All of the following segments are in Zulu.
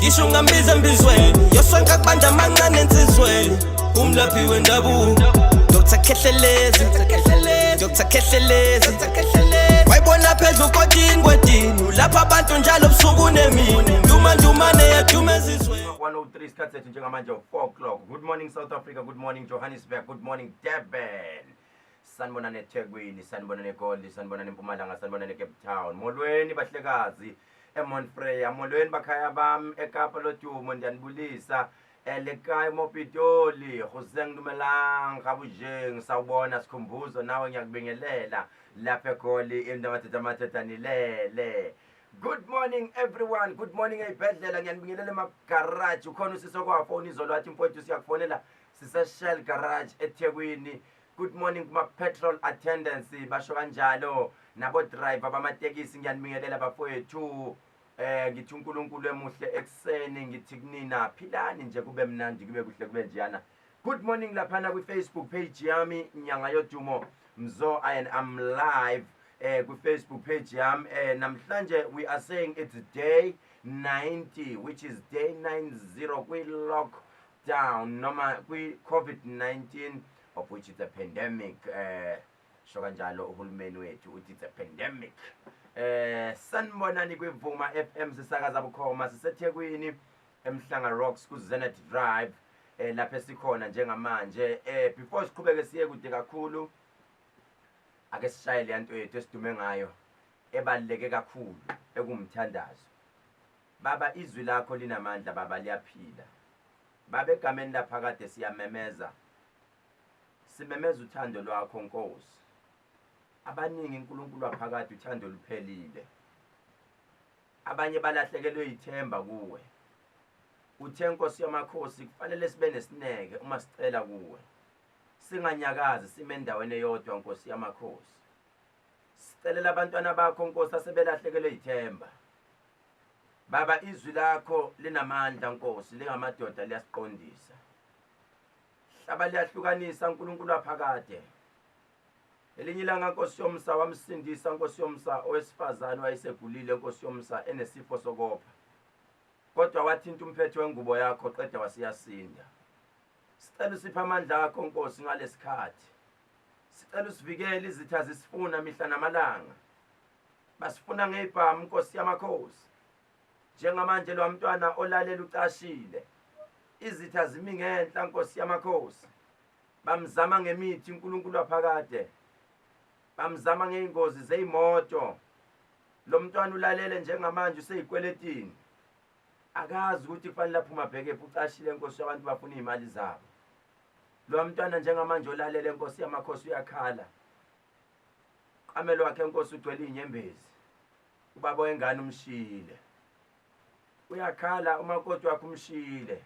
ngisho ngambiza embizweni yosonka kubanja mancane ensizweni umlaphi wendabuko Dr. Khehlelezi Dr. Khehlelezi wayibona phezulu kodini lapha abantu njalo busuku nemini ndumane yadumezizwe 103 isikhathi sethu njengamanje 4 o'clock. Good morning South Africa, good morning Johannesburg, good morning Durban. Sanibonani eThekwini, sanibonani eGoli, sanibonani eMpumalanga, sanibonani eCape Town. Molweni bahlekazi eMontfrey, molweni bakhaya bami eKapa lodumo ndiyanibulisa. Lekhaya eMopitoli, Jose Ndumelang, Gabujeng, sawubona sikhumbuzo nawe ngiyakubingelela lapha eGoli indamatheta nilele. Good morning everyone, good morning eyibhedlela ngiyanibingelela emagarage ukhona usise kwafoni izolo wathi mfowethu siyakufonela sise Shell garage eThekwini. Good morning kuma petrol attendants basho kanjalo nabo driver bamatekisi ngiyanibingelela bafowethu. Ngithi uNkulunkulu emuhle ekseni ngithi kunina philani nje kube mnandi kube kuhle kube njana. Good morning laphana ku Facebook page yami Nyanga Yodumo Mzo I'm live ku Facebook page yami. Namhlanje we are saying it's day 90 which is day 90 kwi lockdown noma kwi COVID-19 of which it's a pandemic. Shokanjalo uhulumeni wethu uthi it's a pandemic. Sanibonani kwivuma FM sisakaza bukhoma siseThekwini eMhlanga Rocks ku Zenith Drive lapha sikhona njengamanje. Before siqhubeke siye kude kakhulu ake sishayele yanto yethu esidume ngayo ebaluleke kakhulu ekumthandazo. Baba izwi lakho linamandla baba liyaphila. Baba egameni lapha kade siyamemeza. Simemeza uthando lwakho Nkosi. Abaningi uNkulunkulu waphakathi uthando luphelile. Abanye balahlekelwe ithemba kuwe. Uthe Nkosi yamakhosi kufanele sibe nesineke uma sicela kuwe. Singanyakazi sime endaweni eyodwa Nkosi yamakhosi. Sicelela abantwana bakho Nkosi asebelahlekelwe ithemba. Baba izwi lakho linamandla Nkosi lingamadoda liyasiqondisa. Hlaba liyahlukanisa uNkulunkulu waphakade. Elinye ilanga Nkosi yomsa wamsindisa Nkosi yomsa owesifazane wayesegulile Nkosi yomsa enesifo sokopha. Kodwa wathinta umphetho wengubo yakho qeda wasiyasinda. Sicela usiphe amandla akho Nkosi ngalesikhathi. Sicela usivikele izitha zisifuna mihla namalanga. Basifuna ngeibhamu Nkosi yamakhosi. Njengamanje lo mntwana olalela ucashile. Izitha zimi ngenhla Nkosi yamakhosi. Bamzama ngemithi uNkulunkulu waphakade. Bamzama ngeingozi zeimoto. Lo mntwana ulalele njengamanje useyikweletini. Akazi ukuthi kufanele aphuma bheke ucashile Nkosi abantu bafuna imali zabo. Lo mntwana njengamanje olalele Nkosi yamakhosi uyakhala. Qamelo wakhe Nkosi ugcwele inyembezi. Ubaba wengane umshile. Uyakhala umakoti wakhe umshile.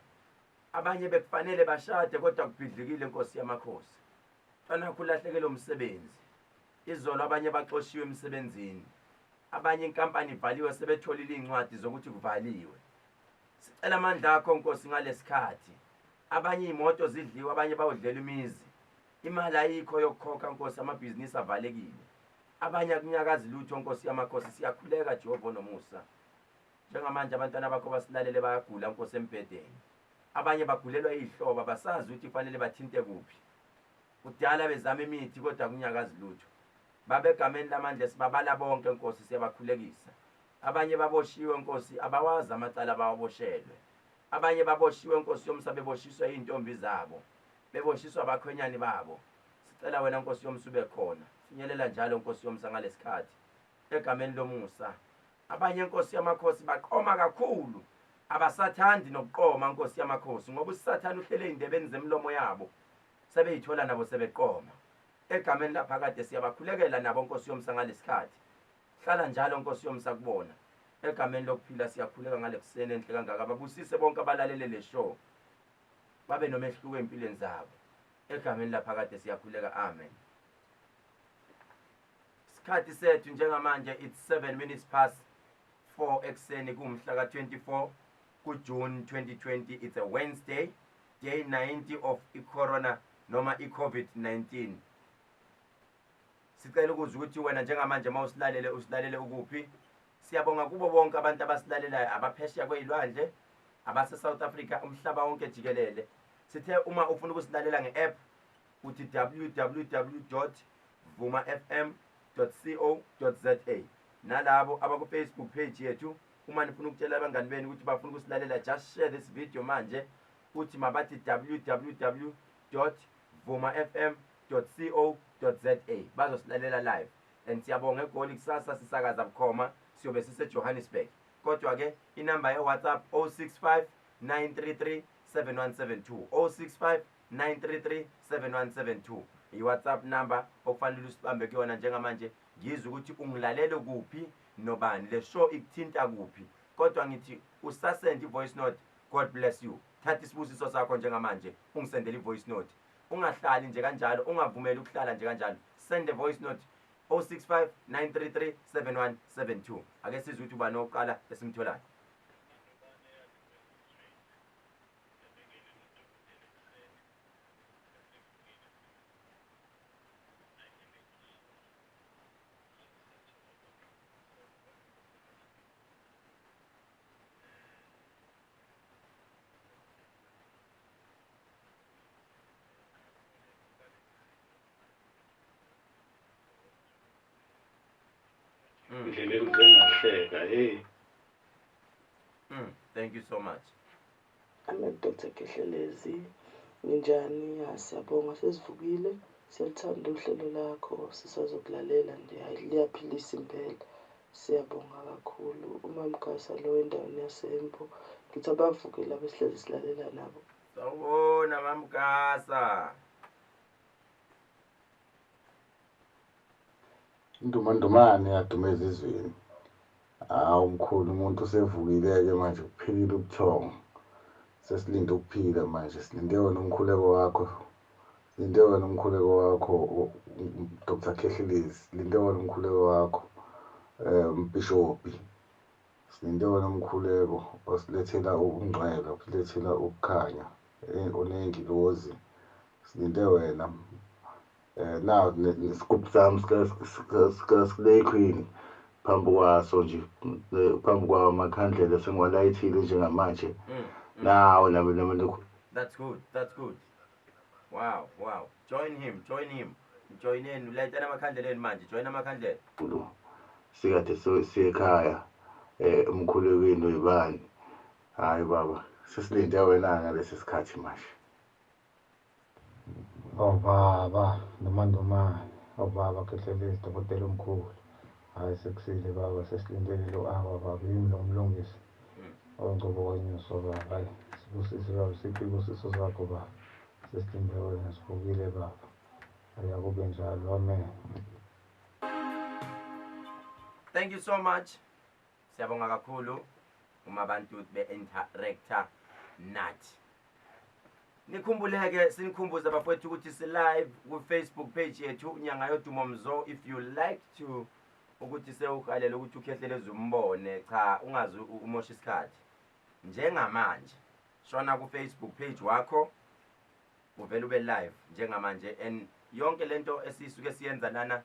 Abanye bekufanele bashade kodwa kubhidlikile Nkosi yamakhosi. Mntwana kulahlekele umsebenzi. Izolo abanye baxoshiwe emsebenzini. Abanye inkampani ivaliwe sebetholile incwadi zokuthi kuvaliwe. Sicela amandla akho Nkosi ngalesikhathi. Abanye imoto zidliwe abanye bawudlela imizi. Imali ayikho yokukhokha Nkosi amabhizinisi avalekile. Abanye akunyakazi lutho Nkosi yamakhosi siyakhuleka Jehova nomusa. Njengamanje abantwana bakho basilalele bayagula Nkosi embhedeni. Abanye bagulelwa izihlobo basazi ukuthi kufanele bathinte kuphi. Kudala bezama imithi kodwa akunyakazi lutho. Babe egameni lamandla sibabala bonke Nkosi siyabakhulekisa. Abanye baboshiwe Nkosi abawazi amacala bawaboshelwe. Abanye baboshiwe Nkosi yomsa beboshiswa izintombi zabo. Beboshiswa abakhwenyani babo. Sicela wena Nkosi yomsa ube khona. Finyelela njalo Nkosi yomsa ngalesikhathi. Egameni lomusa. Abanye Nkosi yamakhosi baqoma kakhulu. Abasathandi nokuqoma Nkosi yamakhosi ngoba uSathane uhlele indebeni zemlomo yabo. Sebeyithola nabo sebeqoma. Egameni lapha kade siyabakhulekela nabo Nkosi yomsa ngalesikhathi. Hlala njalo Nkosi yomsa kubona. Egameni lokuphila siyakhuleka ngalekuseni enhle kangaka babusise bonke abalalele le show. Babe nomehluko empilweni zabo. Egameni lapha kade siyakhuleka amen. Isikhathi sethu njengamanje it's 7 minutes past 4 ekseni kumhla ka24 kuJune 2020. It's a Wednesday, day 90 of corona noma COVID-19. Sicela ukuzwa ukuthi wena njengamanje mawusilalele usilalele ukuphi. Siyabonga kubo bonke abantu abasilalelayo abaphesheya kwezilwandle. abase South Africa umhlaba wonke jikelele. Sithe uma ufuna ukusilalela nge-app uthi www.vumafm.co.za. Nalabo abaku Facebook page yethu uma nifuna ukutshela abangani benu ukuthi bafuna ukusilalela, just share this video manje uthi mabathi www.vumafm.co.za bazosilalela live. And siyabonga egoli kusasa sisakaza bukhoma siyobe sise Johannesburg. Kodwa ke inamba ye WhatsApp 065 933 7172 065 933 7172 i-WhatsApp number okufanele usibambe kuyona njengamanje. Ngizwe ukuthi ungilalele kuphi nobani, le show ikuthinta kuphi, kodwa ngithi usasend i-voice note. God bless you. Thatha isibusiso sakho njengamanje ungisendele i-voice note. Ungahlali nje kanjalo, ungavumeli ukuhlala nje kanjalo. Send a voice note 065 933 7172. Ake sizwe ukuthi ubani oqala esimtholayo. Thank you so much. I'm Dr. Khehlelezi. Ninjani? Siyabonga sesivukile. Siyathanda uhlelo lakho, sisazokulalela nje. Liyaphilisa impela. Siyabonga kakhulu. Umamkasa lo endaweni yaseMpo. Ngithi abavukile abesihlezi silalela nabo. Sawubona mamkasa. Indumandumane yadumeza izweni. Umkhulu umuntu usevukile-ke manje kuphelile ubuthongo. Sesilinde ukuphila manje, silinde wena umkhuleko wakho. Silinde wena umkhuleko wakho Dr. Khehlelezi. Silinde wena umkhuleko wakho umbhishobhi. Silinde wena umkhuleko osilethela ukungcwela, osilethela ukukhanya onengilozi. Silinde wena now nesigubhu sami sika-Slay Queen phambi kwaso nje, phambi kwamakhandlela sengiwalayithile njengamanje. Now That's good. Wow. Join him. Joineni ulayitana amakhandleleni manje. Join amakhandlela. Sikade siyekhaya umkhulekweni webani. Hayi baba, sesilinde wena ngalesi sikhathi manje. Baba, nomandumane, baba Khehlelezi dokotela omkhulu. Hayi sekusile baba, sesilindele lo baba, yimi lo mlungisi. Ongcobo kwenyuso baba, hayi sibusise baba, siphi ubusiso zakho baba. Sesilinde wena, sivukile baba. Ayakube njalo, amen. Thank you so much. Siyabonga kakhulu uma abantu be-interacta nathi. Nikhumbuleke sinikhumbuza abafowethu ukuthi si-live ku-Facebook page yethu Nyanga Yodumo Mzo. If you like to ukuthi sewuhalela ukuthi uKhehlelezi umbone, cha ungazi umosha isikhathi. Njengamanje shona ku-Facebook page wakho uvela ube live njengamanje, and yonke lento esisuke siyenza lana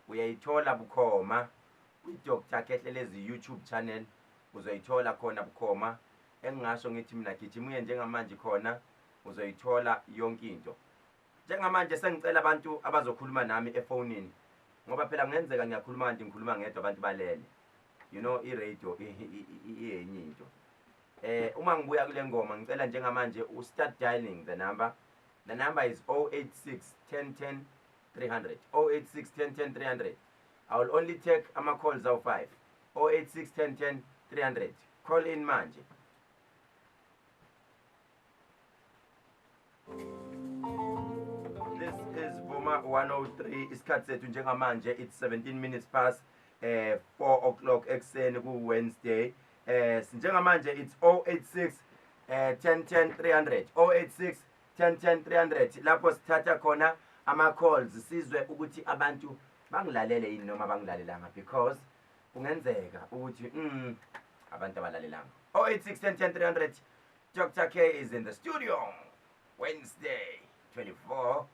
uyayithola bukhoma ku-Dr. Khehlelezi YouTube channel. Uzoyithola khona bukhoma. Engingasho ngithi mina gijimuye njengamanje khona uzoyithola yonke into. Njengamanje sengicela abantu abazokhuluma nami efonini, ngoba phela ngenzeka ngiyakhuluma kanti ngikhuluma ngedwa abantu balele. You know i-radio iyenye into. Uma ngibuya kule ngoma ngicela njengamanje start dialing the number. The number is 086 1010 300. 086 1010 300. I will only take ama-calls of 5. 086 1010 300. Call in manje. This is Vuma 103. Isikhathi sethu njengamanje it's 17 minutes past 4 o'clock ekuseni ku Wednesday. Njengamanje it's 086 1010 300. 086 1010 300. Lapho sithatha khona ama-calls sizwe ukuthi abantu bangilalele yini noma bangilalelanga, because kungenzeka ukuthi abantu abalalelanga. 086 1010 300. Dr. K is in the studio. Wednesday 24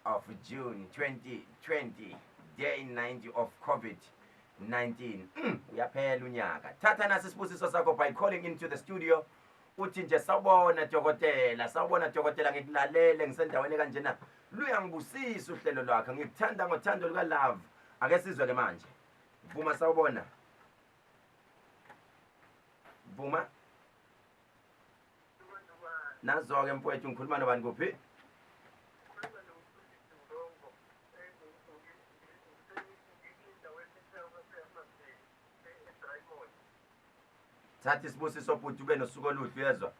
of June 2020, day 90 of COVID-19. Uyaphela unyaka. Thatha nasi isibusiso sakho by calling into the studio uthi nje sawubona dokotela ngikulalele ngisendaweni kanjena luyangibusisa uhlelo lwakhe ngikuthanda ngothando luka love ake sizwe ke manje Vuma sawubona Vuma nazo-ke mfowethu ngikhuluma nobani kuphi thatha isibusiso bhuti ube nosuku oluhle uyezwa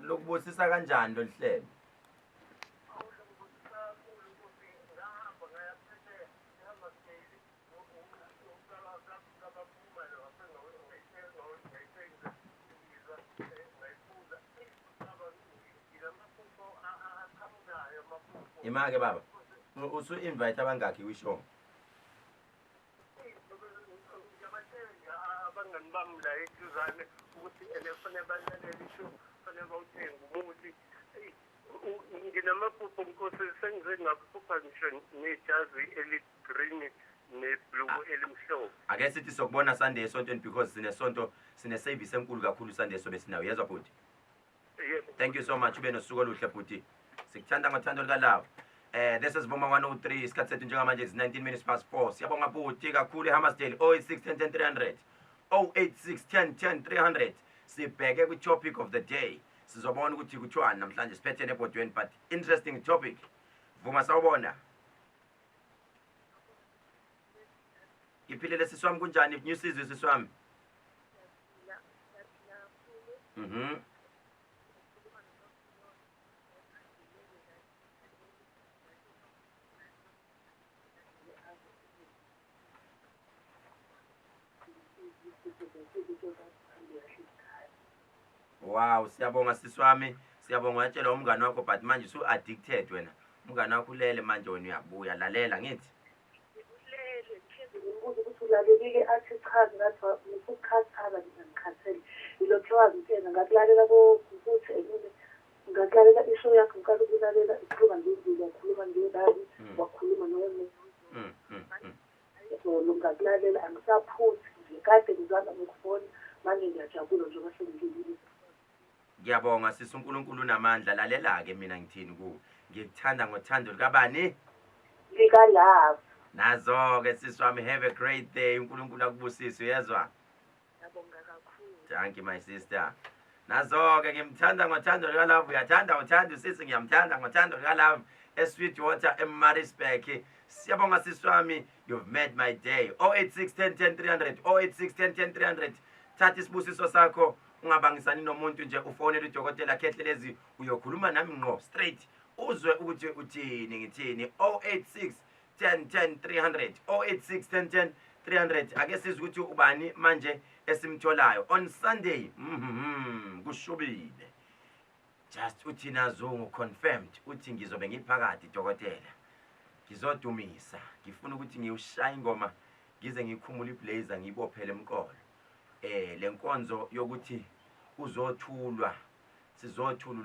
lokubusisa kanjani lo hlelo Imake baba usu-invite abangakhi kwishow abangani bami la eduzane ukuthi elefone balalele isho fanele bawuthenga umuthi nginamaphupho nkosi sengize ngaphupha ngisho nejazi eligreen neblue elimhlophe ake sithi sokubona Sunday esontweni because sine service enkulu kakhulu Sunday sobe sinayo yezwa bhuti thank you so much ube nosuku oluhle bhuti sikuthanda ngothando lika love this is Vuma 103 isikhathi sethu njengamanje is 19 minutes past 4 siyabonga bhuti kakhulu eHammersdale 08610 08610 sibheke kwi topic of the day sizobona ukuthi kuthwani namhlanje siphethe nebhodweni but interesting topic Vuma sawubona iphilele siswami kunjani new sizwe siswami Wow siyabonga siswami siyabonga watshela umngane wakho but manje usu addicted wena umngane wakho ulele manje wena uyabuya lalela ngithi ulele ngibuza ukuthi ulalelile athi cha ngathi ukukhathala ngikhathele ilokho ngithenga ngakulalela ukuthi enene ngakulalela isho yakho ngikade ukulalela ikhuluma ngizulu wakhuluma ngedali wakhuluma noyena so ngakulalela angisaphuthi nje kade ngizama ngokufona manje ngiyajabula nje basengilile ngiyabonga sisi uNkulunkulu unamandla lalela ke mina ngithini ku ngikuthanda ngothando likabani lika love nazo ke sisi wami have a great day uNkulunkulu akubusise uyezwa ngiyabonga kakhulu thank you my sister nazo ke ngimthanda ngothando lika love uyathanda uthanda usisi ngiyamthanda ngothando lika love eSweet Water eMaritzburg siyabonga sisi wami you've made my day 08610 08610 thatha isibusiso sakho ungabangisani nomuntu nje ufonele udokotela Khehlelezi uyokhuluma nami ngqo straight uzwe ukuthi uthini ngithini 08610 08610 ake sizwe ukuthi ubani manje esimtholayo on Sunday kushubile just uthi nazungu confirmed uthi ngizobe ngiphakathi dokotela ngizodumisa ngifuna ukuthi ngiushaya ingoma ngize ngikhumule iblazer ngibophele emqolo lenkonzo yokuthi uzothulwa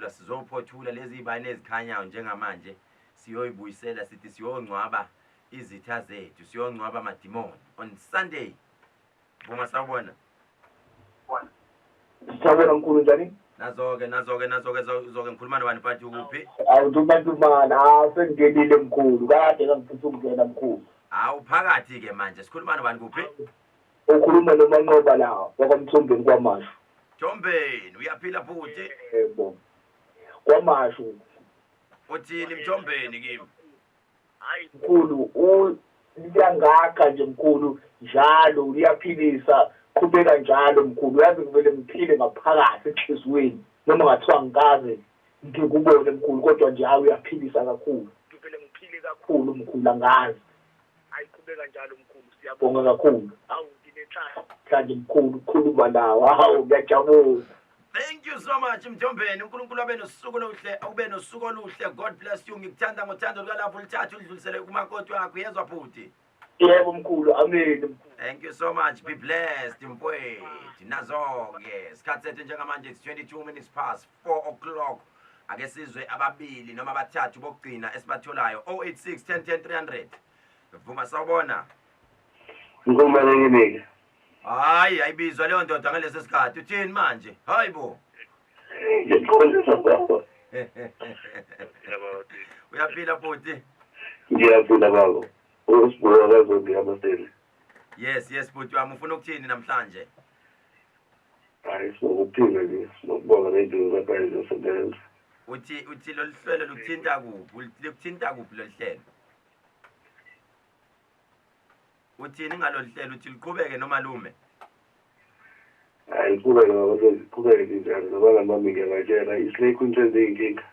sizophothula lezi ibane ezikhanyayo njengamanje siyoyibuyisela sithi siyongcwaba izitha zethu siyongcwaba amadimoni on Sunday Vuma sawubona sawubona mkhulu njani nazo-ke ngikhuluma nobani phathi ukuphi awudumantumana sengingenile mkhulu kade ngangifisa ukungena mkhulu phakathi-ke manje sikhuluma nobani kuphi ukhuluma nomanqoba la wakwamthombeni kwamashu Mthombeni uyaphila bhuti yebo kwamashu uthini Mthombeni kimi hayi mkhulu liyangakha nje mkhulu njalo liyaphilisa qhubeka njalo mkhulu uyazi kumele ngiphile ngaphakathi enhlizweni noma ngathiwa ngikaze ngikubone mkhulu kodwa nje hayi uyaphilisa kakhulu kumele ngiphile kakhulu mkhulu angazi ayiqhubeka njalo mkhulu siyabonga kakhulu awu nginenhlanhla mkhulu khuluma nawe hawu ngiyajabula thank you so much Mthombeni uNkulunkulu abe nosuku oluhle ube nosuku oluhle God bless you ngikuthanda ngothando lukalapho lithathu lidlulisele kumakoti wakho yezwa bhuti yebo mkhulu amen thank you so much be blessed mfowethu nazo-ke isikhathi sethu njengamanje it's 22 minutes past 4 o'clock ake sizwe ababili noma abathathu bokugcina esibatholayo 08610 Vuma sawubona ngikumalengeke Hayi ayibizwa leyo ndoda ngalesi sikhathi. Uthini manje? Hayibo. Ngiyaqolisa baba. Uyaphila futhi? Ngiyaphila baba. Usibuya kazondi amasele. Yes futhi wami ufuna ukuthini namhlanje? Hayi sokuphila nje, sokubonga nendlela zakhe zosebenza. Uthi lo hlelo lukuthinta kuphi? Lukuthinta kuphi lo hlelo? Uthini ngalolu hlelo? Uthi liqhubeke noma lume? Hayi qhubeka baba, qhubeka njalo ngoba nami ngiyakatshela isilekho into ezinkinga.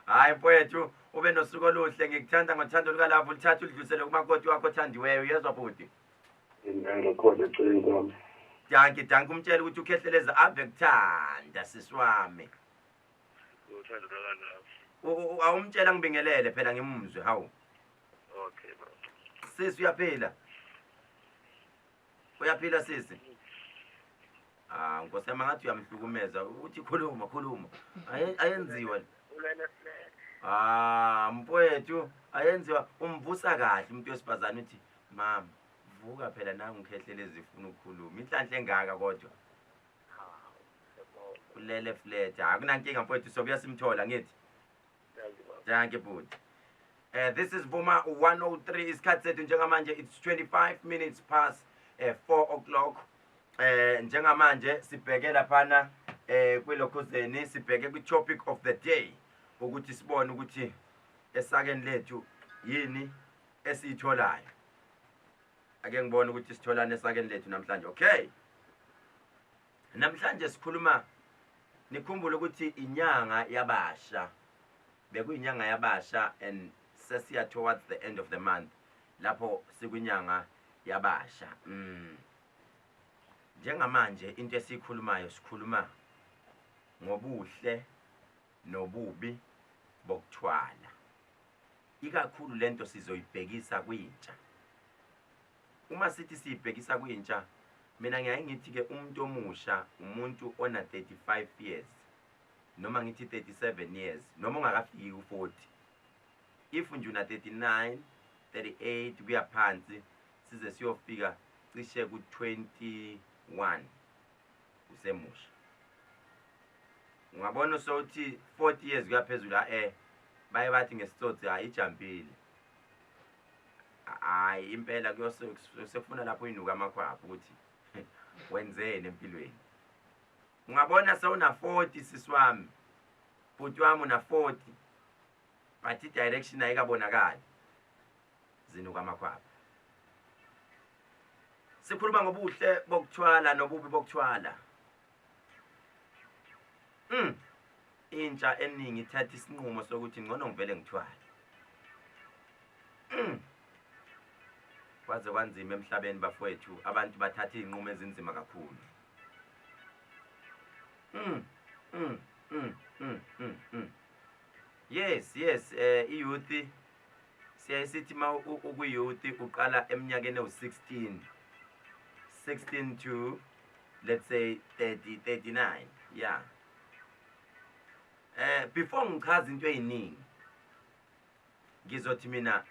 Hayi mfowethu, ube nosuku oluhle, ngikuthanda ngothando lukalapho, lithatha udlulisele kumakoti wakho othandiweyo, uyezwa futhi? Ngiyalo khona eceleni kwami. Danki umtshela ukuthi uKhehlelezi ave kuthanda sisi wami. Uthando lwakalapho. Awumtshela ngibingelele phela ngimuzwe, hawu. Okay baba. Sisi uyaphila? Uyaphila sisi? Nkosiyami ngathi uyamhlukumeza, uthi khuluma. Ayenziwa. Mfowethu, ayenziwa umvusa kahle umuntu wesifazane uthi, "Mama, vuka phela nangu uKhehlelezi ufuna ukukhuluma." Inhlanhla engaka kodwa. Ulele flat. Akunankinga mfowethu, sobuya simthola ngithi. Danke bhuti. This is Vuma 103 isikhathi sethu njengamanje it's 25 minutes past 4 o'clock. Njengamanje sibheke laphana kwilokhuzeni, sibheke kwi-topic of the day ukuthi sibone ukuthi esakeni lethu yini esiyitholayo. Ake ngibone ukuthi sitholane esakeni lethu namhlanje. Okay, namhlanje sikhuluma, nikhumbule ukuthi inyanga yabasha, bekuyinyanga yabasha and sesiya towards the end of the month lapho sikwinyanga yabasha. Njengamanje into esikhulumayo, sikhuluma ngobuhle nobubi bokuthwala. Ikakhulu lento sizoyibhekisa kwintsha. Uma sithi siyibhekisa kwintsha, mina ngiyaye ngithi ke umuntu omusha umuntu ona 35 years noma ngithi 37 years noma ungakafiki ku40. If nje una 39, 38 kuya phansi size siyofika cishe ku21 usemusha. Ungabona sokuthi 40 years kuyaphezulu baye bathi ngesitsotsi ayijampile. Hayi impela kuyosefuna lapho inuka amakhwapha ukuthi wenzeni empilweni. Ungabona sewuna 40 siswami, bhuti wami una 40, but i-direction ayikabonakali, zinuka amakhwapha. Sikhuluma ngobuhle bokuthwala nobubi bokuthwala. Intsha eningi ithatha isinqumo sokuthi ngcono ngivele ngithwale. Kwaze kwanzima emhlabeni bafowethu, abantu bathatha izinqumo ezinzima kakhulu. Yes, i-youth siyasithi ma ukuyouth uqala eminyakeni ewu16 to let's say 30, 39. Yeah. Before ngichaza into eziningi, ngizothi mina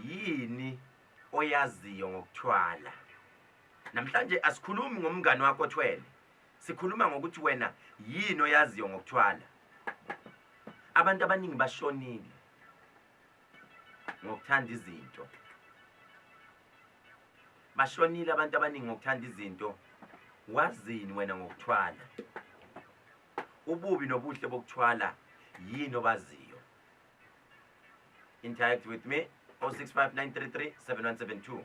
yini oyaziyo ngokuthwala. Namhlanje asikhulumi ngomngane wakho othwele, sikhuluma ngokuthi wena yini oyaziyo ngokuthwala. Abantu abaningi bashonile ngokuthanda izinto. Bashonile abantu abaningi ngokuthanda izinto. Wazini wena ngokuthwala? Ububi nobuhle bokuthwala yini obaziyo? Interact with me 0659337172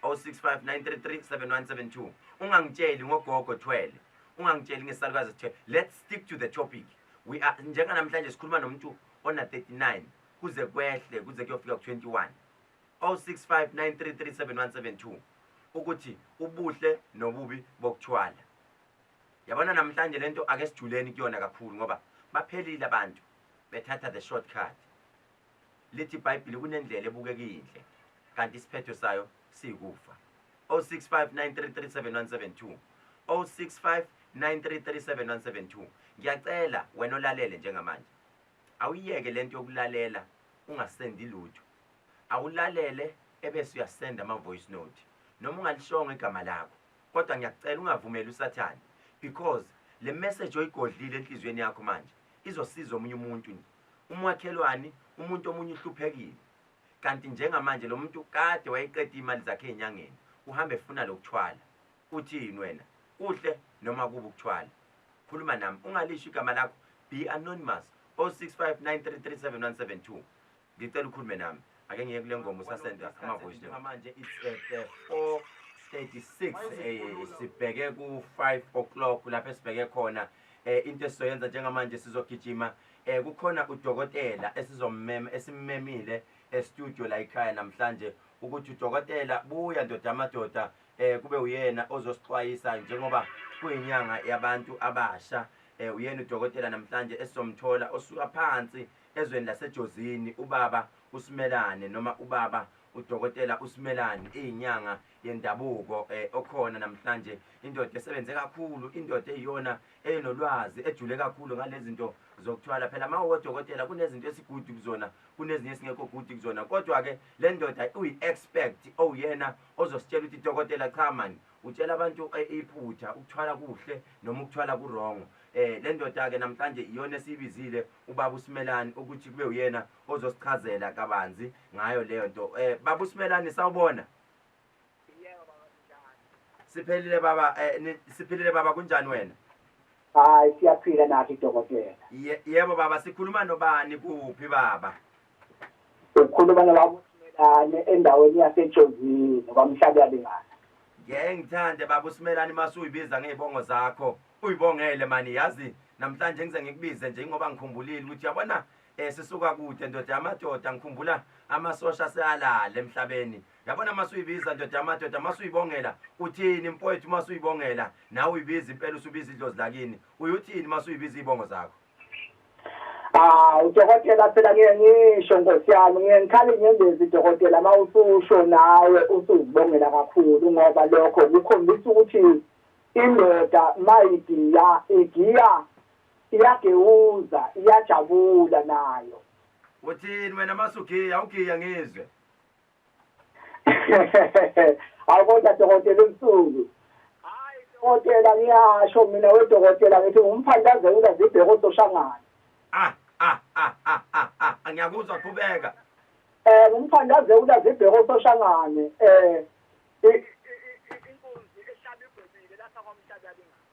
0659337172. Ungangitsheli ngogogo thwele, ungangitsheli ngesalukazi thwele. Let's stick to the topic. We are njenga namhlanje sikhuluma nomuntu ona 39 kuze kwehle kuze kuyofika ku21. 0659337172 ukuthi ubuhle nobubi bokuthwala. Yabona namhlanje lento ake sijuleni kuyona kakhulu ngoba baphelile abantu bethatha the shortcut. Lithi iBhayibheli kunendlela ebukekile kanti isiphetho sayo sikufa. 0659337172 0659337172. Ngiyacela wena olalele njengamanje, awuyeke lento yokulalela ungasendi lutho. Awulalele ebese uyasenda ama voice note noma ungalishonga igama lakho kodwa ngiyacela ungavumeli usathane because le message oyigodlile enhlizweni yakho manje izosiza omunye umuntu umwakhelwani umuntu omunye uhluphekile kanti njengamanje lo muntu kade wayeqeda imali zakhe enyangeni uhambe efuna lokuthwala uthini wena uhle noma kuba ukuthwala khuluma nami ungalisho igama lakho be anonymous 0659337172 ngicela ukhulume nami ake ngiye kule ngoma usasenda ama voice manje it's 4:36 sibheke ku 5 o'clock lapho esibheke khona into esizoyenza njengamanje sizogijima kukhona udokotela esimmemile estudio la ekhaya namhlanje ukuthi udokotela buya ndoda amadoda kube uyena ozosixwayisa njengoba kuyinyanga yabantu abasha uyena udokotela namhlanje esizomthola osuka phansi ezweni lasejozini ubaba uSimelane noma ubaba udokotela uSimelane inyanga yendabuko okhona namhlanje indoda esebenze kakhulu indoda eyiyona enolwazi ejule kakhulu ngalezi zinto zokuthwala phela mawodokotela kunezinto esigudu kuzona kunezinye esingekho gudu kuzona kodwa ke le ndoda uyi-expert oyena ozositshela ukuthi idokotela cha mani utshela abantu iphutha ukuthwala kuhle noma ukuthwala kurongo le ndoda ke namhlanje iyona esibizile ubaba uSimelane ukuthi kube uyena ozosichazela kabanzi ngayo leyo nto baba uSimelane sawubona siphilile baba kunjani wena hayi siyaphila nathi dokotela yebo baba sikhuluma nobani kuphi baba ukhuluma nobaba uSimelane endaweni yasejozini kwamhlaba yalingana ngithande baba uSimelane masuyibiza ngezibongo zakho uyibongele mani yazi namhlanje ngize ngikubize nje ngoba ngikhumbulile ukuthi yabona sisuka kude ndoda amadoda ngikhumbula amasosha seyalala emhlabeni yabona masuyibiza ndoda amadoda masuyibongela uthini mfowethu masuyibongela nawe uyibiza impela usubiza idlozi lakini uyuthini masuyibiza izibongo zakho udokotela phela ngisho Nkosi yami ngikhali nyembezi dokotela mawususho nawe usuzibongela kakhulu ngoba lokho kukhombisa ukuthi indoda mayidiya igiya iyagewuza iyajabula nayo uthini wena masugiya ugiya ngizwe awubona dokotela umsuku hayi dokotela ngiyasho mina wedokotela ngithi umphandazela zibheko soshangana angiyakuzwa qhubeka umphandazela zibheko soshangane inkunzi ehlaba igwebile lapha kwamhlaba yalingana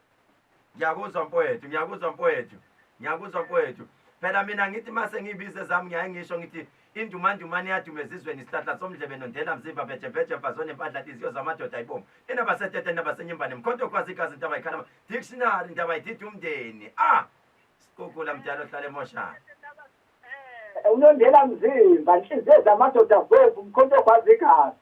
ngiyakuzwa mfowethu phela mina ngithi mase ngibize zami ngiyangisho ngithi indumandumane yadumeza izweni isihlahla somdlebe nondela mzimba bhejebheje mfazone empahla iziyo zamadoda ayibomvu indaba setete indaba senyimbane mkhonto kwazi igazi indaba ayikhalama dictionary indaba ayidithi umndeni sikukula mdala ohlala emoshana unondela mzimba inhliziyo zamadoda zomvu mkhonto kwazi igazi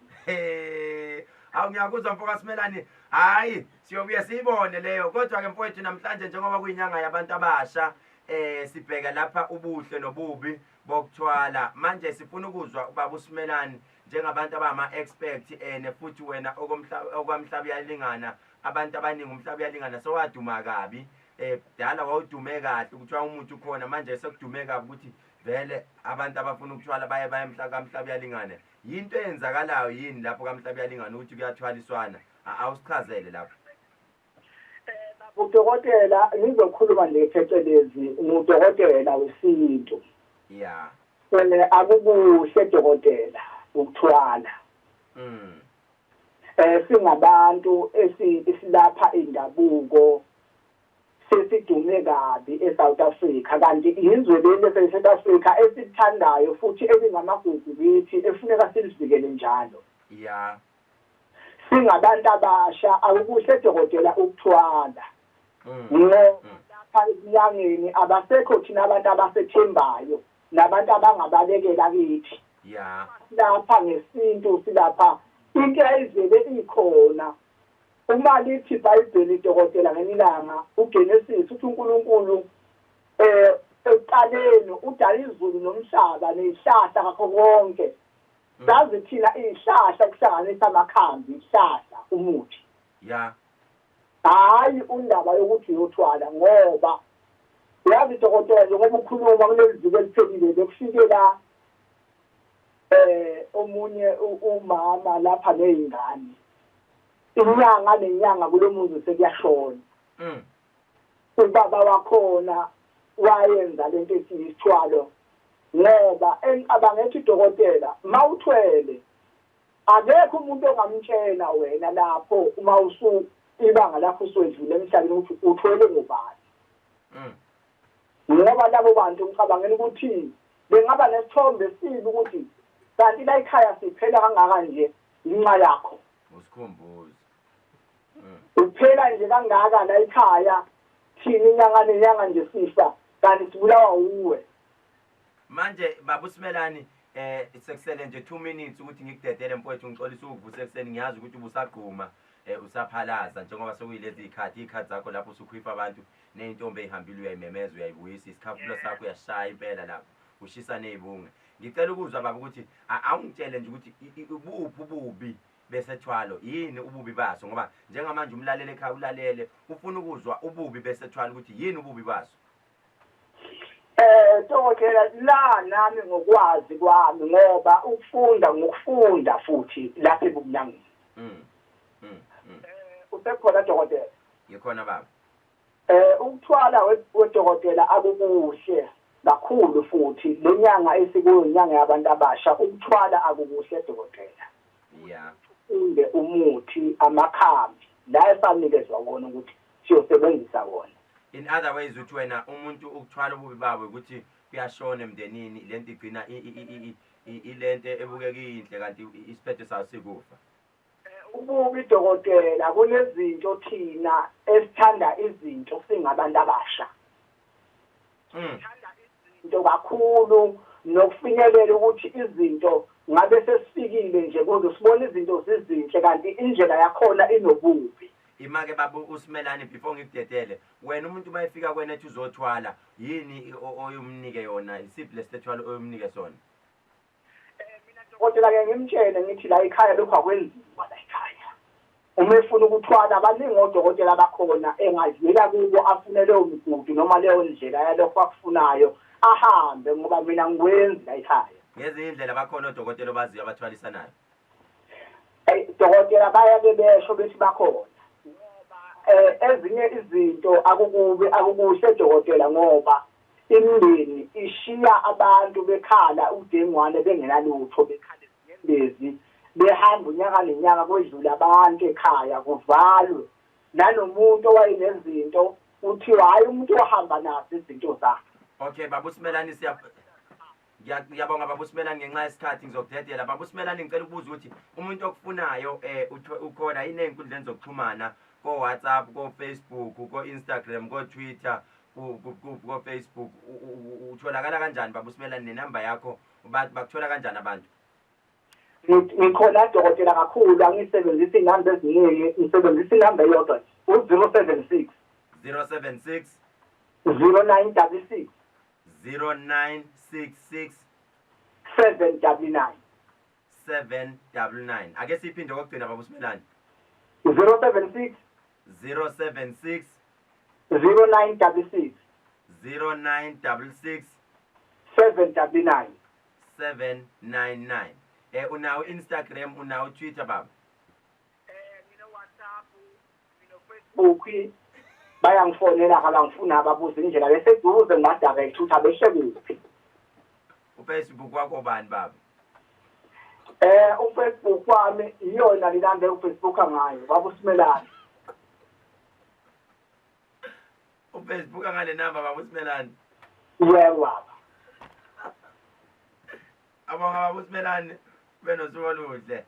awu ngiyakuzwa mfoka Simelane hayi siyobuye siyibone leyo kodwa ke mfowethu namhlanje njengoba kuyinyanga yabantu abasha sibheka lapha ubuhle nobubi bokuthwala manje sifuna ukuzwa ubaba uSimelane njengabantu abama expert futhi wena okwamhlaba yalingana abantu abaningi umhlaba yalingana sowaduma kabi dala wawudume kahle ukuthiwa umuntu ukhona manje sekudume kabi ukuthi vele abantu abafuna ukuthwala baye kamhlaba yalingana yinto eyenzakalayo yini lapho kamhlaba yalingana ukuthi kuyathwaliswana awusichazele lapho udokotela ngizokhuluma ngePhecelezi ngudokotela wesintu yeah akukuhle dokotela ukuthwala singabantu esilapha indabuko sesidume kabi eSouth Africa kanti izwe leli eSouth Africa esithandayo futhi elingamagugu kithi efuneka silivikele njalo yeah singabantu abasha akukuhle dokotela ukuthwala lapha enyangeni abasekho thina abantu abasethembayo nabantu abangabalekela kithi yeah lapha ngesintu silapha into ayizele ikhona uma lithi iBhayibheli dokotela ngenilanga uGenesis uthi uNkulunkulu ekuqaleni udala izulu nomhlaba nezihlahla ngakho konke sazi thina izihlahla kuhlanganisa amakhambi isihlahla umuthi yeah hayi undaba yokuthi uyothwala ngoba yazi dokotela njengoba ukhuluma kuleziko eliphelile bekufike la omunye umama lapha nezingane inyanga nenyanga kulomuzi sekuyashona ubaba wakhona wayenza lento esiyisithwalo ngoba abangethi dokotela mawuthwele akekho umuntu ongamtshela wena lapho uma ibanga lakho uswedlule emhlabeni ukuthi uthwele ngubani ngoba labo bantu ngicabangela ukuthi bengaba nesithombe esibi ukuthi kanti la ekhaya siphela kangaka nje inxa yakho usikhumbuze uphela nje kangaka la ekhaya thina inyanga nenyanga nje sifa kanti sibulawa uwe manje baba uSimelani sekusele nje 2 minutes ukuthi ngikudedele mfowethu ngixolisa ukuvuse ekseni ngiyazi ukuthi ubusagquma usaphalaza njengoba sekuyilezi ikhathi zakho lapho usukhwifa abantu nezintombi ezihambile uyayimemeza uyayibuyisa isikhafulo sakho uyashaya impela lapho ushisa nezibunge ngicela ukuzwa baba ukuthi awungitshele nje ukuthi ubuphi ububi besethwalo yini ububi baso ngoba njengamanje umlaleli ekhaya ulalele ufuna ukuzwa ububi besethwalo ukuthi yini ububi baso dokotela la nami ngokwazi kwami ngoba ngokufunda futhi lapha ebubunyangeni usekhona dokotela ngikhona baba ukuthwala wedokotela akukuhle kakhulu futhi lenyanga esikuyo inyanga yabantu abasha ukuthwala akukuhle dokotela yeah inde umuthi amakhambi la esanikezwa wona ukuthi siyosebenzisa wona in other ways uthi wena umuntu ukuthwala ububi babo ukuthi kuyashona emndenini lento igcina ilento ebukeka inhle kanti isiphetho sayo sikufa ububi dokotela kunezinto thina esithanda izinto singabantu abasha into kakhulu nokufinyelela ukuthi izinto ngabe sesifikile nje kuze sibone izinto zizinhle kanti indlela yakhona inobubi imake baba uSimelani before ngikudedele wena umuntu mayefika kwena ethi uzothwala yini oyumnike yona isiphi lesithwalo oyumnike sona mina dokotela ke ngimtshele ngithi la ekhaya lokho akwenziwa la ekhaya uma efuna ukuthwala abaningi odokotela bakhona engadlula kubo afune leyo migudu noma leyo ndlela yalokho akufunayo ahambe ngoba mina ngikwenzi la ekhaya ngezi indlela bakhona odokotela baziyo abathwalisanayo dokotela bayake besho bethi bakhona ezinye izinto akukuhle dokotela ngoba imindeni ishiya abantu bekhala udengwane bengenalutho bekhala izinyembezi behamba unyaka nenyaka kwedlula abantu ekhaya kuvalwe nanomuntu owayenezinto uthiwa hayi umuntu ohamba nazo izinto zakhe okay baba uSimelani ngiyabonga baba uSimelani ngenxa yesikhathi ngizokudedela baba uSimelani ngicela ukubuza ukuthi umuntu okufunayo ukhona inenkundleni zokuxhumana ko WhatsApp ko Facebook ko Instagram ko Twitter ko Facebook utholakala kanjani baba uSimelani nenamba yakho bakuthola kanjani abantu ngikhona dokotela kakhulu angisebenzisa inamba eziningi ngisebenzisa inamba eyodwa u076 0966 0966 799 ake siphinde kokugcina baba uSimelani 076 0966 799 unawo Instagram unawo Twitter baba mina WhatsApp mina Facebook bayangifonela abangifuna ababuza indlela bese kuze ngadirect ukuthi abeshe kuphi uFacebook wakho bani baba uFacebook wami iyona linambe uFacebook ngayo baba uSimelani uFacebook ngale namba baba uSimelani yebo baba abonga baba uSimelani benosuku oluhle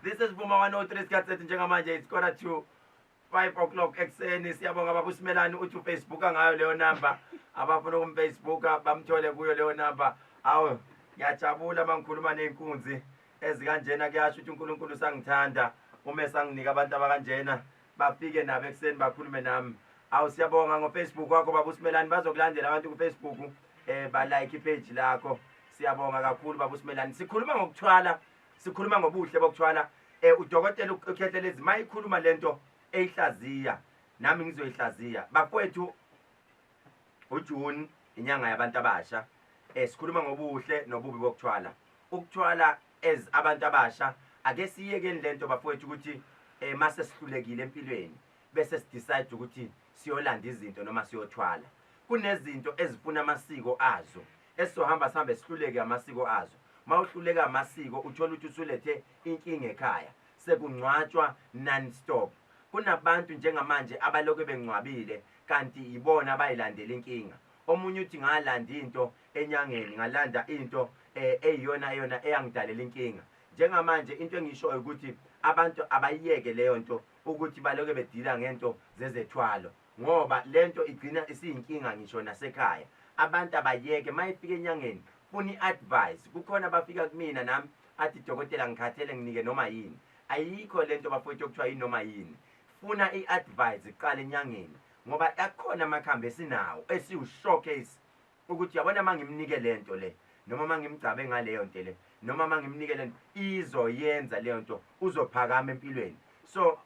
This is Buma 103 sikhathi njengamanje it's 4:05 ekseni siyabonga baba uSimelani uthi uFacebook ngayo leyo number abafuna ukumFacebook bamthole kuyo leyo number awu ngiyajabula mangikhuluma nenkunzi ezikanjena kuyasho ukuthi uNkulunkulu usangithanda uma esanginika abantu abakanjena bafike nabo ekseni bakhulume nami awu siyabonga ngoFacebook wakho baba uSimelani bazokulandela abantu kuFacebook ba like ipage lakho siyabonga kakhulu baba uSimelani sikhuluma ngokuthwala sikhuluma ngobuhle bokuthwala udokotela uKhehlelezi mayikhuluma lento eyihlaziya nami ngizoyihlaziya bafowethu uJune inyanga yabantu abasha sikhuluma ngobuhle nobubi bokuthwala ukuthwala as abantu abasha ake siyekeni lento bafowethu ukuthi mase sihlulekile empilweni bese sidecide ukuthi siyolanda izinto noma siyothwala. Kunezinto ezifuna amasiko azo esizohamba sihambe sihluleke amasiko azo. Mawuhluleka amasiko uthola ukuthi usulethe inkinga ekhaya sekungcwatshwa non stop. Kunabantu njengamanje abaloke bengcwabile kanti ibona abayilandela inkinga. Omunye uthi ngalanda into enyangeni ngalanda into eyiyona eyangidalela inkinga. Njengamanje into engishoyo ukuthi abantu abayiyeke leyo nto ukuthi baloke bedila ngento zezethwalo ngoba lento igcina isiyinkinga ngisho nasekhaya. Abantu abayeke mayifika enyangeni funi advice. Kukhona abafika kumina nami athi dokotela ngikhathele nginike noma yini. Ayikho lento bafowethu okuthiwa yinoma yini. Funa i-advice iqala enyangeni ngoba akhona amakhambi esinawo esiwushowcase ukuthi yabona mangimnike lento le noma mangimgcabe ngaleyo nto le noma mangimnike lento izoyenza leyo nto uzophakama empilweni. So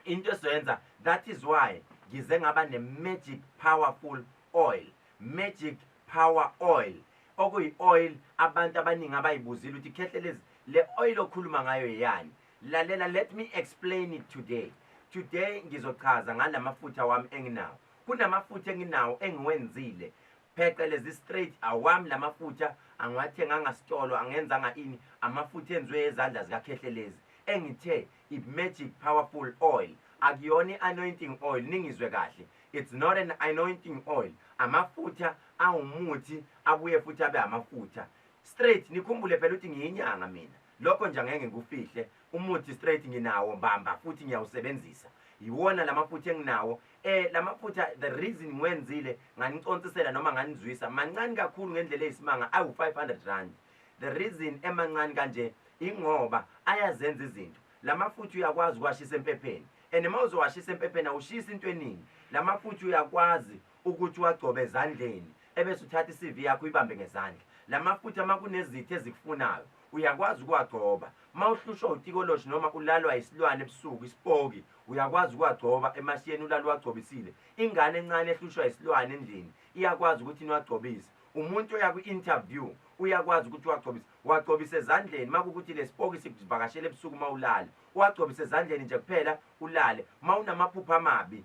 into esoyenza, that is why ngize ngaba ne-magic powerful oil. Magic power oil okuyi-oil abantu abaningi abayibuzile ukuthi Khehlelezi le oil okhuluma ngayo yani. Lalela, let me explain it today. Today ngizochaza ngalamafutha wami enginawo. Kunamafutha enginawo engiwenzile phecelezi straight awami lamafutha angiwathenga ngasitolo angenzanga ini amafutha enziwe ezandla zika Khehlelezi engithe i-magic powerful oil. Akuyona anointing oil ningizwe kahle. It's not an anointing oil. Amafutha awumuthi abuye futhi abe amafutha straight. Nikhumbule phela ukuthi ngiyinyanga mina lokho nje angeke ngikufihle. Umuthi straight nginawo mbamba futhi ngiyawusebenzisa. Yiwona lamafutha enginawo. Lamafutha the reason ngwenzile nganicontsisela noma nganizwisa mancane kakhulu ngendlela eyisimanga awu 500 rand. The reason emancane kanje ingoba ayazenza izinto. Lamafutha uyakwazi ukwashisa empepheni and mawuzowashisa empepheni awushisa into eningi. Lamafutha uyakwazi ukuthi wagcobe ezandleni ebese uthatha iCV yakho uyibambe ngezandla. Lamafutha makunezitho ezikufunayo uyakwazi ukuwagcoba. Mawuhlushwa utikoloshi noma ulalwa isilwane ebusuku isipoki uyakwazi ukuwagcoba emashiyeni ulalwa wagcobisile. Ingane encane ehlushwa isilwane endlini iyakwazi ukuthi niwagcobise. Umuntu oya ku-interview uyakwazi ukuthi wagcobise ezandleni makukuthi lesipoki sikuvakashela ebusuku mawulala wagcobise ezandleni nje kuphela ulale. Mawunamaphupha amabi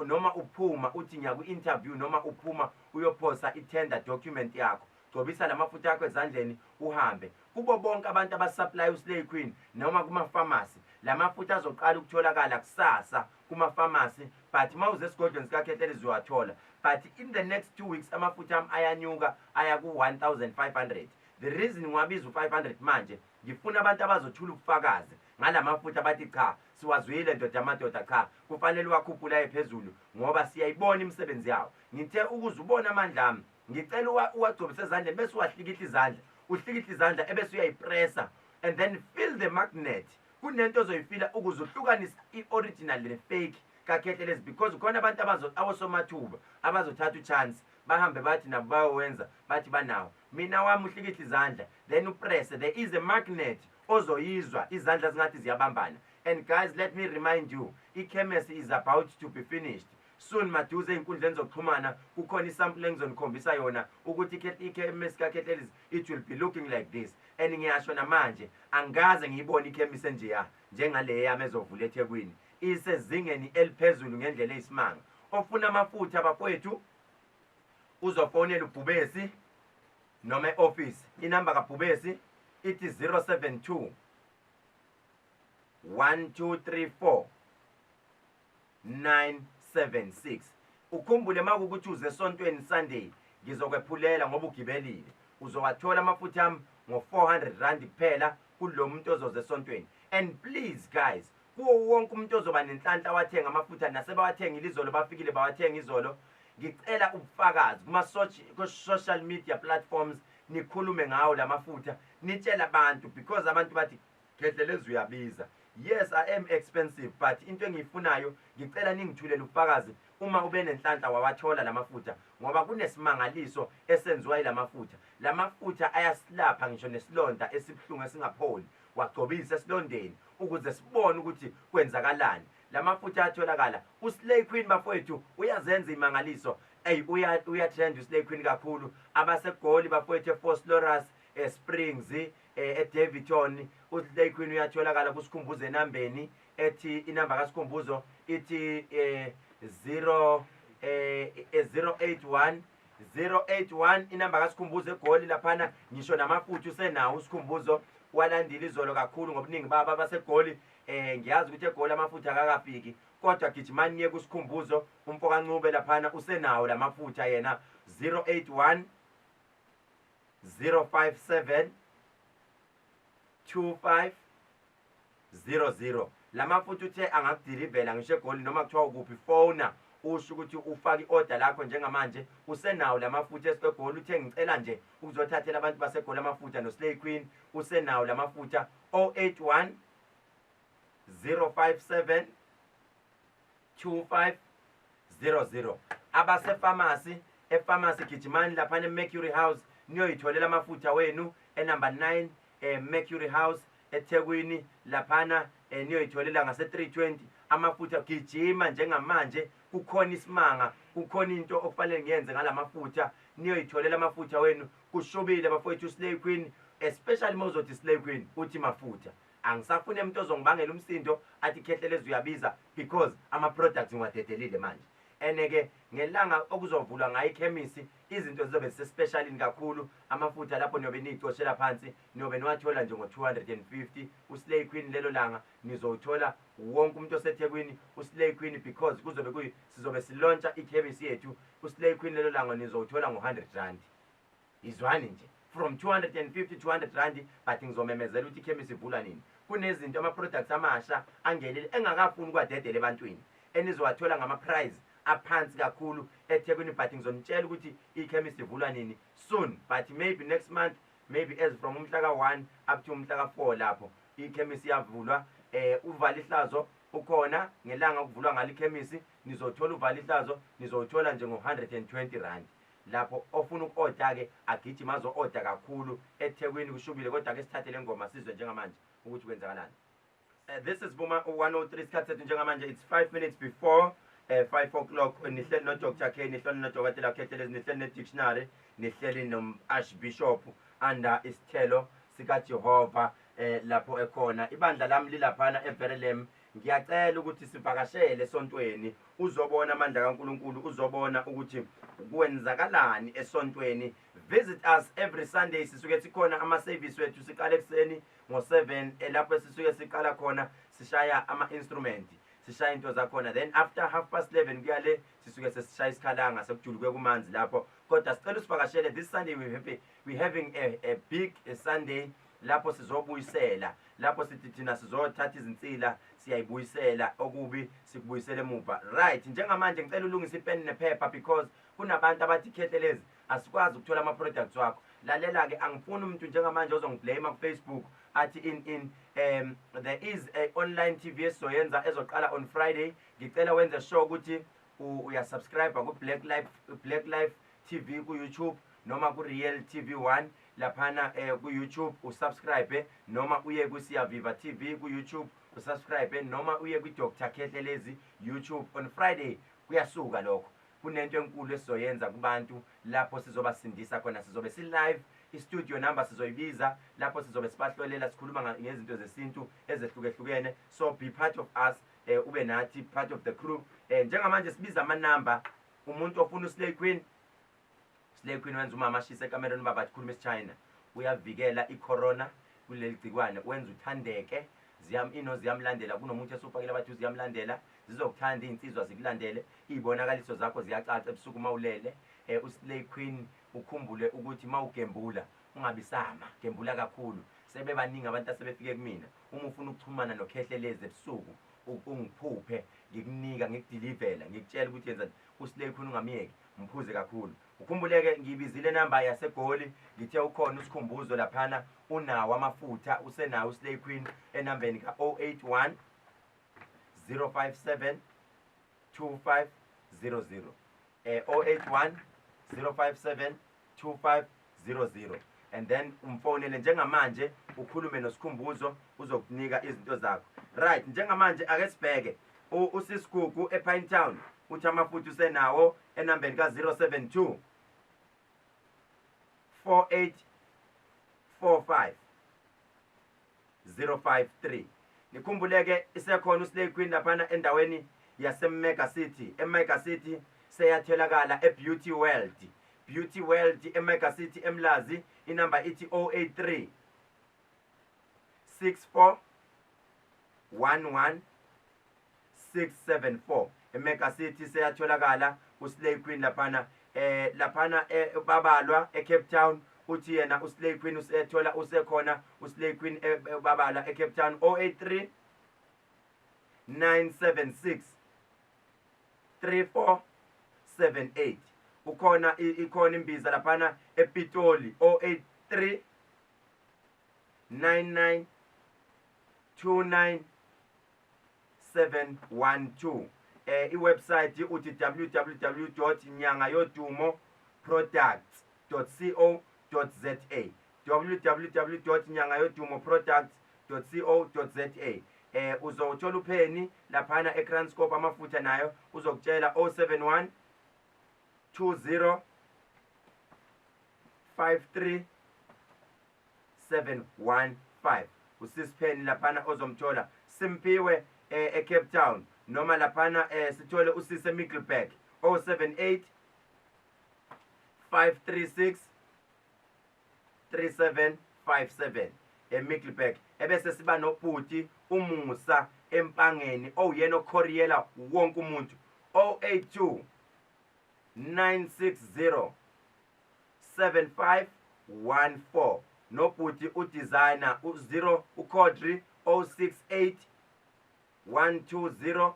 noma uphuma uthi ngiya ku-interview noma uphuma uyophosa i-tender document yakho gcobisa lamafutha yakho ezandleni uhambe. Kubo bonke abantu abasupply uSlay Queen noma kuma-pharmacy lamafutha azoqala ukutholakala kusasa kuma-pharmacy but mawuze esigodlweni sika Khehlelezi uwathola. But in the next 2 weeks amafutha ami ayanyuka aya ku-1500. The reason ngiwabiza u-500 manje ngifuna abantu abazothula ubufakazi ngalamafutha bathi cha siwazwile ndoda amadoda cha kufanele uwakhuphula ephezulu ngoba siyayibona imisebenzi yawo. Ngithe ukuze ubone amandla ami ngicela uwagcobise ezandleni bese uwahlikihla izandla uhlikihla izandla ebese uyayipressa and then feel the magnet. Kunento ozoyifila ukuze uhlukanise i-original ne-fake kaKhehlelezi because khona abantu abasomathuba abazothatha uchance bahambe bathi nabo bayowenza bathi banawo. Mina wami uhlikihla izandla then upress. There is a magnet ozoyizwa izandla zingathi ziyabambana. And guys, let me remind you, ichemist is about to be finished soon. Maduze inkundleni zokuxhumana kukhona isample engizonikhombisa yona ukuthi ichemist kaKhehlelezi it will be looking like this. And ngiyasho namanje angaze ngiyibone ichemist enjeya njengale yami ezovula eThekwini isezingeni eliphezulu ngendlela eyisimanga. Ofuna amafutha abafowethu uzofonela uBhubesi noma e-office. Inamba kaBhubesi ithi 072 1234 976. Ukhumbule makukuthi uze esontweni Sunday ngizokwephulela ngoba ugibelile. Uzowathola amafutha ami ngo-400 rand kuphela kulo muntu ozoze esontweni. And please guys, kuwo wonke umuntu ozoba nenhlanhla wathenga amafutha nasebawathengile izolo bafikile bawathenga izolo, ngicela ubufakazi kuma-social media platforms nikhulume ngawo lamafutha nitshela abantu because abantu bathi Khehlelezi uyabiza. Yes, I am expensive but into engiyifunayo ngicela ningithulele ubufakazi uma ube nenhlanhla wawathola lamafutha ngoba kunesimangaliso esenziwa yilamafutha. Lamafutha ayasilapha ngisho nesilonda esibuhlungu esingapholi wagcobisa esilondeni ukuze sibone ukuthi kwenzakalani. Lamafutha atholakala uSlay Queen bafowethu uyazenza imangaliso. Uyatrend uSlay Queen kakhulu. Abasegoli bafowethu eForslorus Springs eDaviton uSlay Queen uyatholakala kusikhumbuzo enambeni ethi inamba kasikhumbuzo ithi 081 inamba kasikhumbuzo eGoli laphana ngisho namafutha usenawo usikhumbuzo walandile izolo kakhulu ngobuningi baba baseGoli ngiyazi ukuthi eGoli amafutha akakafiki kodwa gijimani niye kusikhumbuzo umfoka Ncube laphana usenawo lamafutha yena 081 057 2500 lamafutha uthe angakudilivela ngisho eGoli noma kuthiwa ukuphi phona usho ukuthi ufake order lakho njengamanje usenawo lamafutha eGoli uthe ngicela nje ukuzothathela abantu baseGoli amafutha noSlay Queen usenawo lamafutha 081 057 2500 abasepharmacy epharmacy gijimani laphana eMercury House niyoyitholela amafutha wenu enumber 9 Mercury House eThekwini laphana niyoyitholela ngase 320 amafutha gijima njengamanje kukhona isimanga kukhona into okufanele ngiyenze ngalamafutha niyoyitholela amafutha wenu kushubile bafowethu Slay Queen especially mozothi Slay Queen uthi mafutha angisafune umuntu ozongibangela umsindo athi Khehlelezi uyabiza because ama products ngiwadedelile manje eneke ngelanga okuzovulwa ngayo ikhemisi izinto zizobe sespecialini kakhulu amafutha lapho niyobe niyicoshela phansi niyobe niwathola nje ngo250 uSlay Queen lelo langa nizothola wonke umuntu oseThekwini uSlay Queen because kuzobe sizobe silauncha ikhemisi yethu uSlay Queen lelo langa nizothola ngo100 rand izwani nje from 250 to 100 rand but ngizomemezela ukuthi ikhemisi ivula nini kunezinto ama products amasha angelile engakafuni ukwadedela ebantwini enizowathola ngama price aphansi kakhulu eThekwini but ngizonitshela ukuthi ikhemisi ivulwa nini soon but maybe next month maybe as from umhla ka1 up to umhla ka4 lapho ikhemisi yavulwa uvalihlazo ukhona ngelanga kuvulwa ngale ikhemisi nizothola uvalihlazo nizothola nje ngo120 rand lapho ofuna ukorder ke agijima zo order kakhulu eThekwini kushubile kodwa ke sithathe lengoma sizwe njengamanje ukuthi kwenzakalani. This is Buma 103 isikhathi njengamanje it's 5 minutes before 5 o'clock nihleli no Dr. K nihleli no Dr. Khehlelezi nihleli ne dictionary nihleli no Archbishop under isithelo sika Jehova lapho ekhona ibandla lami lilaphana eBerlem ngiyacela ukuthi sivakashele esontweni uzobona amandla kaNkuluNkulu uzobona ukuthi kwenzakalani esontweni visit us every Sunday sisuke sikhona ama service wethu siqala ekseni ngo7 lapho sisuke siqala khona sishaya ama instrument sishaya into zakhona then after 11:30 kuyale sisuke sesishaya isikhalanga sekujuluke kumanzi lapho kodwa sicela usivakashele this Sunday we having a big Sunday lapho sizobuyisela lapho sithi thina sizothatha izinsila siyayibuyisela okubi sikubuyisele emuva right njengamanje ngicela ulungisa ipen nephepha because kunabantu abathi Khehlelezi asikwazi ukuthola ama products wakho lalela ke angifuni umuntu njengamanje ozongiblame ku Facebook athi there is a online TV esoyenza ezoqala on Friday ngicela wenze sure ukuthi uya subscribe ku Black Life TV ku YouTube noma ku Real TV1 laphana ku YouTube usubscribe noma uye ku Siyaviva TV ku YouTube usubscribe noma uye ku Dr. Khehlelezi YouTube on Friday kuyasuka lokho kunento enkulu esizoyenza kubantu lapho sizobasindisa khona sizobe si live istudio number sizoyibiza lapho sizobe sibahlolela sikhuluma ngezinto zesintu ezehlukehlukene so be part of us ube nathi part of the crew njengamanje sibiza ama number umuntu ofuna uSlay Queen wenza umama ashise eCameroon baba sikhuluma isiChina uyavikela icorona kuleli gcikwane wenza uthandeke ziyamlandela kunomuntu esufakile abathi ziyamlandela zizokuthanda insizwa zikulandele izibonakaliso zakho ziyacaca ebusuku mawulele uSlay Queen ukhumbule ukuthi mawugembula ungabisama gembula kakhulu sebebaningi abantu asebefike kumina uma ufuna ukuxhumana noKhehlelezi ebusuku ungiphuphe ngikunika ngikudilivela ngikutshela ukuthi yenza uSlay Queen ungamiyeki mphuze kakhulu ukhumbuleke ngibizile number yaseGoli ngithe ukhona usikhumbuzo laphana unawo amafutha usenawo uSlay Queen enambeni ka 081 057 2500 081 057 2500 and then umfonele njengamanje ukhulume nosikhumbuzo uzokunika izinto zakho right njengamanje ake sibheke usisigugu ePine Town uthi amafutha usenawo enambeni ka 072 48 055 053. Nikhumbuleke isekhona uSlay Queen laphana endaweni yaseMega City. eMega City seyathelakala eBeauty World. Beauty World eMega City eMlazi. Inamba ithi 083 64 11 674. eMega City seyatholakala uSlay Queen laphana laphana babalwa eCape Town. Uthi yena uSlay Queen usethola usekhona uSlay Queen babalwa eCape Town 083 976 3478. Ukhona ikhona imbiza laphana ePitoli 083 99 29 712. Iwebsite uthi www.nyangayodumoproducts.co.za. www.nyangayodumoproducts.co.za. Uzothola upheni laphana eCranscope amafutha nayo uzokutshela 071 20 53 715. Usisipheni laphana ozomthola Simpiwe eCape Town noma laphana sithole usise Middleburg 078 536 3757 eMiddleburg. Ebese siba nobhuti uMusa eMpangeni oyena okhoriyela wonke umuntu 082 960 7514. Nobhuti udesigner u0 uCodri 068 120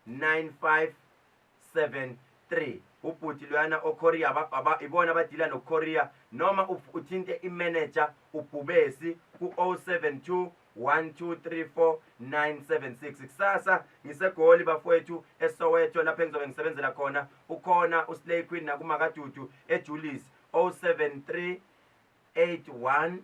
9573. Ubhuti loyana oKorea ibona abadila noKorea noma uthinte imanager uBhubesi ku 072 1234976. Kusasa ngisegoli bafowethu eSoweto lapha engizobe ngisebenzela khona. Ukhona uSlay Queen nakuMakadudu eJulius 073 81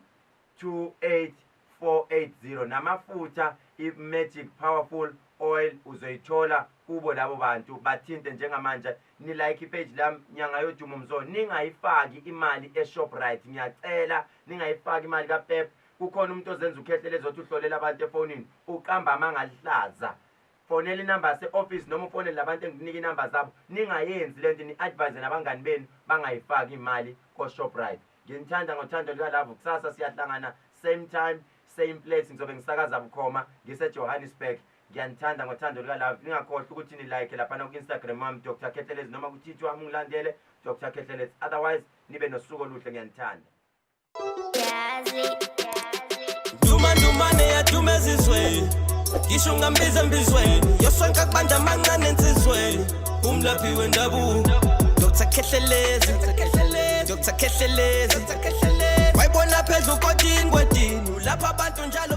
28480. Namafutha iMagic Powerful Oil uzoyithola kubo labo bantu. Bathinte njengamanje ni like ipage lami Nyangayodumo Mzo. Ningayifaki imali eShoprite. Ngiyacela ningayifaki imali kaPep. Kukhona umuntu ozenza uKhehlelezi othi uhlolela abantu efonini uqamba amangalihlaza. Fonela inamba se-office noma ufonele labantu enginika inamba zabo. Ningayenzi lento, ni advise nabangani benu bangayifaki imali koShoprite. Nginithanda ngothando lika love. Kusasa siyahlangana same time same place. Ngizobe ngisakaza bukhoma ngise-Johannesburg. Ngiyanithanda ngothando lika love. Ningakhohlwa ukuthi ni like laphana ku-Instagram wami Dr. Khehlelezi noma ku-TikTok wami ngilandele Dr. Khehlelezi. Otherwise nibe nosuku oluhle. Ngiyanithanda. Dumane yadume izweni ngisho ngambiza embizweni yosonke akubanja amancane ensizweni umlaphi wendabuko Dr. Khehlelezi Dr. Khehlelezi wayibona phezulu kodini lapha abantu njalo